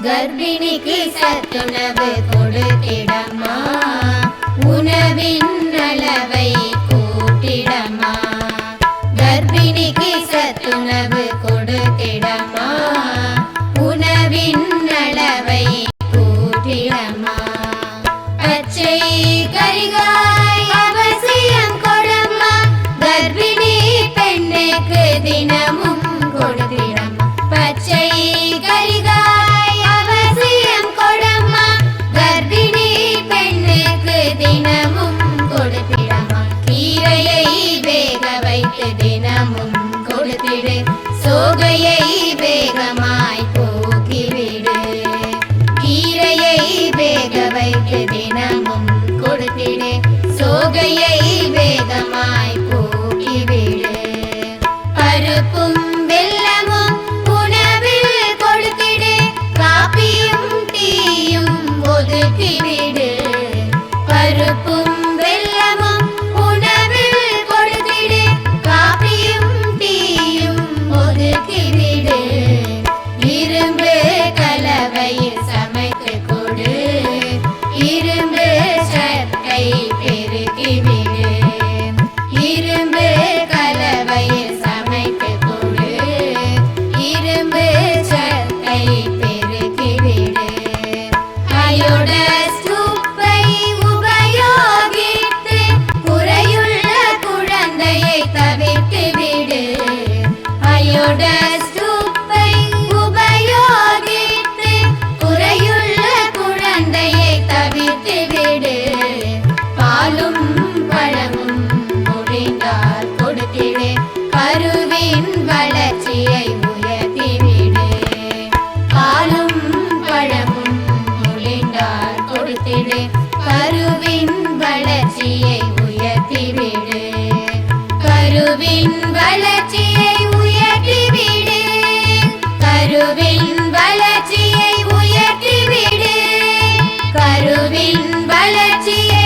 கர்ப்பிணிக்கு சத்துணவு கொடுத்திடம்மா, உணவின் அளவை கூட்டிடம்மா. கர்ப்பிணிக்கு சத்துணவு கொடுத்திடம்மா, உணவின் அளவை கூட்டிடம்மா. பச்சை கரிகாய் அவசியம் கொடம்மா, கர்ப்பிணி பெண்ணுக்கு தினமும் கொடுத்திடம்மா. பச்சை கரிகாய் அவசியம் கொடம்மா, கர்ப்பிணி பெண்ணுக்கு தினமும் கொடுத்திடம்மா. கீரையை வேக வைத்து தினமும் கொடுத்திடு, சோகையை வேகமாய் போக்கிவிடு. கீரையை வேக வைத்து தினமும் கொடுத்திடு, சோகையை வேகமாய் போக்கிவிடு. பருப்பும் வெல்லமும் உணவில் கொடுத்திடு, காப்பியும் டீயும் ஒதுக்கிவிடு. பருப்பும் வெல்லமும் உணவில் கொடுத்திடு, காப்பியும் டீயும் ஒதுக்கிவிடு. இரும்பு கலவையில் சமைத்து கொடு, இரும்பு சத்தை பெருக்கிவிடு. இரும்பு கலவையில் சமைத்து கொடு, இரும்பு சத்தை பெருக்கிவிடு. அயோடஸ் உப்பை உபயோகித்து குறையுள்ள குழந்தையை தவிர்த்து விடு. அயோடஸ் உப்பை உபயோகித்து குறையுள்ள குழந்தையை தவிர்த்து விடு. பாலும் பழமும் முடிந்தால் கொடுத்திடு, கருவின் வளர்ச்சியை உயர்த்திவிடு. பாலும் பழமும் முடிந்தால் கொடுத்திடு, கருவின் வளர்ச்சியை உயர்த்திவிடு. கருவின் வளர்ச்சியை உயர்த்திவிடு, கருவின்